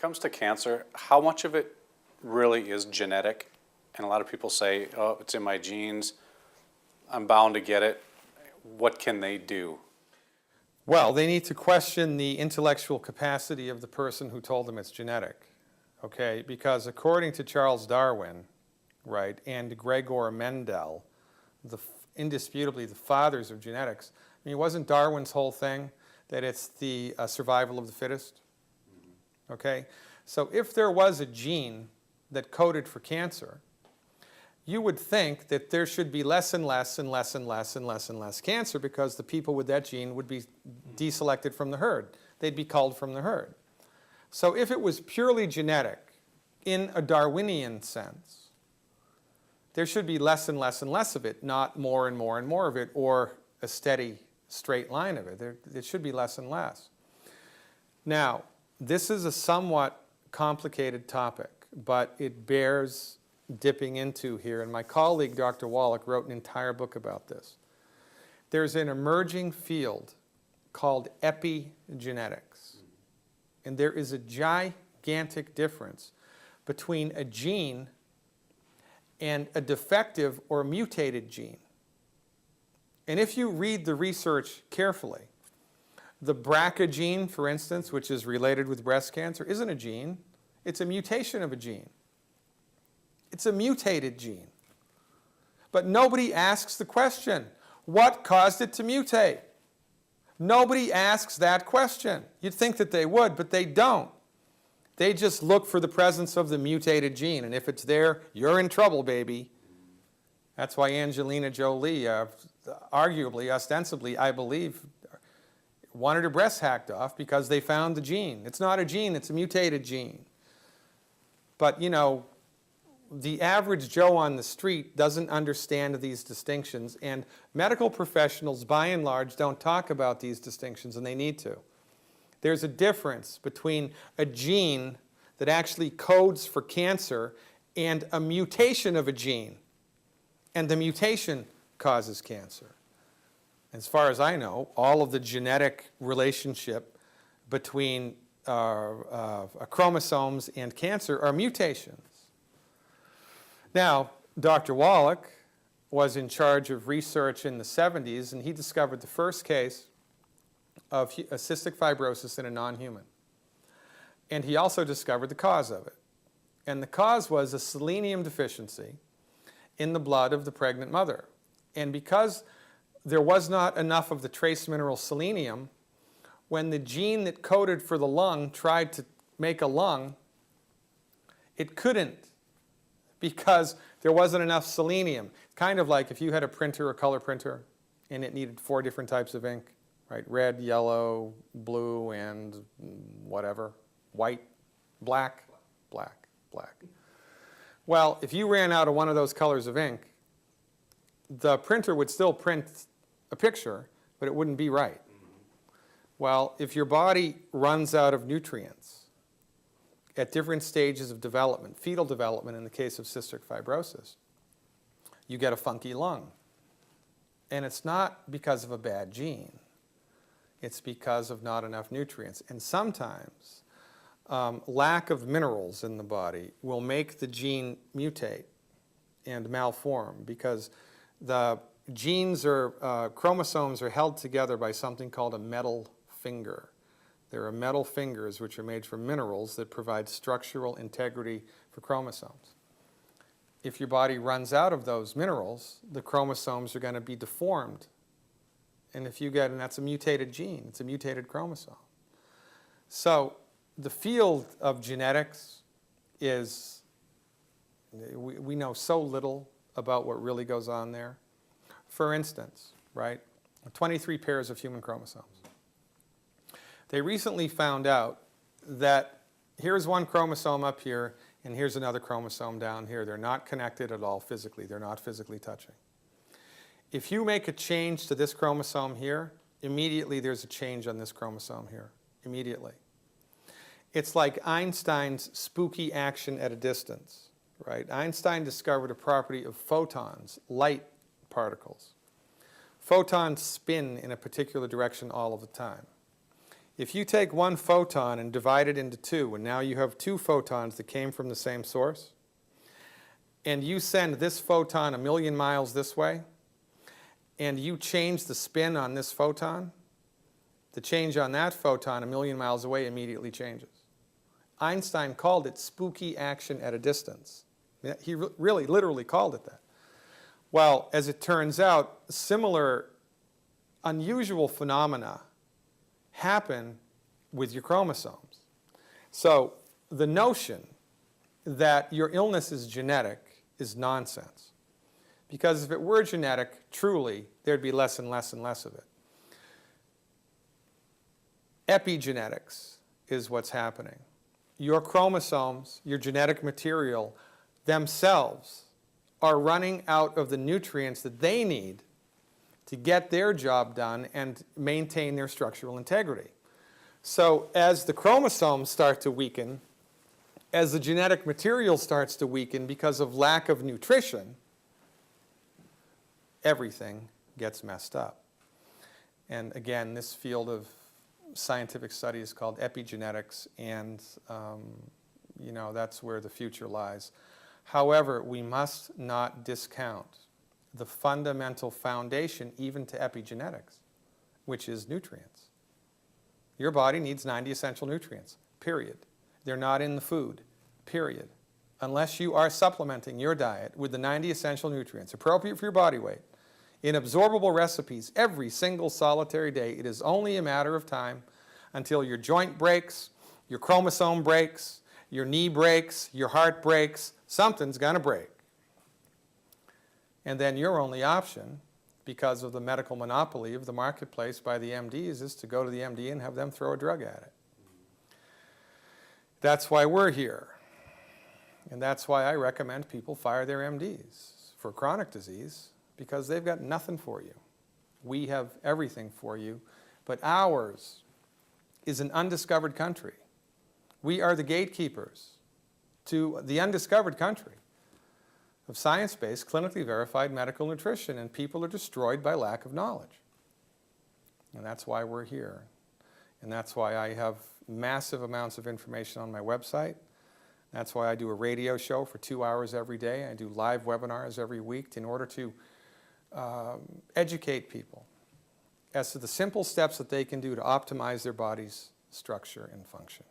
comes to cancer, how much of it really is genetic? And a lot of people say, oh, it's in my genes, I'm bound to get it. What can they do? Well, they need to question the intellectual capacity of the person who told them it's genetic, okay? Because according to Charles Darwin, right, and Gregor Mendel, indisputably the fathers of genetics, I mean, wasn't Darwin's whole thing that it's the survival of the fittest? Okay? So if there was a gene that coded for cancer, you would think that there should be less and less and less and less and less and less cancer because the people with that gene would be deselected from the herd. They'd be culled from the herd. So if it was purely genetic, in a Darwinian sense, there should be less and less and less of it, not more and more and more of it, or a steady straight line of it. It should be less and less. Now, this is a somewhat complicated topic, but it bears dipping into here, and my colleague, Dr. Wallach, wrote an entire book about this. There's an emerging field called epigenetics, and there is a gigantic difference between a gene and a defective or mutated gene. And if you read the research carefully, the BRCA gene, for instance, which is related with breast cancer, isn't a gene. It's a mutation of a gene. It's a mutated gene. But nobody asks the question, what caused it to mutate? Nobody asks that question. You'd think that they would, but they don't. They just look for the presence of the mutated gene, and if it's there, you're in trouble, baby. That's why Angelina Jolie, arguably, ostensibly, I believe, wanted her breasts hacked off because they found the gene. It's not a gene, it's a mutated gene. But, you know, the average Joe on the street doesn't understand these distinctions, and medical professionals, by and large, don't talk about these distinctions, and they need to. There's a difference between a gene that actually codes for cancer and a mutation of a gene, and the mutation causes cancer. As far as I know, all of the genetic relationship between chromosomes and cancer are mutations. Now, Dr. Wallach was in charge of research in the 70s, and he discovered the first case of cystic fibrosis in a non-human. And he also discovered the cause of it. And the cause was a selenium deficiency in the blood of the pregnant mother. And because there was not enough of the trace mineral selenium, when the gene that coded for the lung tried to make a lung, it couldn't because there wasn't enough selenium. Kind of like if you had a printer, a color printer, and it needed 4 different types of ink, right? Red, yellow, blue, and whatever. White, black, black, black. Well, if you ran out of one of those colors of ink, the printer would still print a picture, but it wouldn't be right. Well, if your body runs out of nutrients at different stages of development, fetal development in the case of cystic fibrosis, you get a funky lung. And it's not because of a bad gene. It's because of not enough nutrients. And sometimes lack of minerals in the body will make the gene mutate and malform because the genes or chromosomes are held together by something called a metal finger. There are metal fingers which are made from minerals that provide structural integrity for chromosomes. If your body runs out of those minerals, the chromosomes are going to be deformed. And if you get, and that's a mutated gene, it's a mutated chromosome. So the field of genetics is, we know so little about what really goes on there. For instance, right, 23 pairs of human chromosomes. They recently found out that here's one chromosome up here, and here's another chromosome down here. They're not connected at all physically. They're not physically touching. If you make a change to this chromosome here, immediately there's a change on this chromosome here, immediately. It's like Einstein's spooky action at a distance, right? Einstein discovered a property of photons, light particles. Photons spin in a particular direction all of the time. If you take one photon and divide it into two, and now you have two photons that came from the same source, and you send this photon 1,000,000 miles this way, and you change the spin on this photon, the change on that photon 1,000,000 miles away immediately changes. Einstein called it spooky action at a distance. Yeah, he really, literally called it that. Well, as it turns out, similar unusual phenomena happen with your chromosomes. So the notion that your illness is genetic is nonsense. Because if it were genetic, truly, there'd be less and less and less of it. Epigenetics is what's happening. Your chromosomes, your genetic material, themselves are running out of the nutrients that they need to get their job done and maintain their structural integrity. So as the chromosomes start to weaken, as the genetic material starts to weaken because of lack of nutrition, everything gets messed up. And again, this field of scientific study is called epigenetics, and that's where the future lies. However, we must not discount the fundamental foundation even to epigenetics, which is nutrients. Your body needs 90 essential nutrients, period. They're not in the food, period. Unless you are supplementing your diet with the 90 essential nutrients appropriate for your body weight in absorbable recipes every single solitary day, it is only a matter of time until your joint breaks, your chromosome breaks, your knee breaks, your heart breaks, something's going to break. And then your only option, because of the medical monopoly of the marketplace by the MDs, is to go to the MD and have them throw a drug at it. That's why we're here. And that's why I recommend people fire their MDs for chronic disease, because they've got nothing for you. We have everything for you, but ours is an undiscovered country. We are the gatekeepers to the undiscovered country of science-based, clinically verified medical nutrition, and people are destroyed by lack of knowledge. And that's why we're here. And that's why I have massive amounts of information on my website. That's why I do a radio show for 2 hours every day. I do live webinars every week in order to educate people as to the simple steps that they can do to optimize their body's structure and function.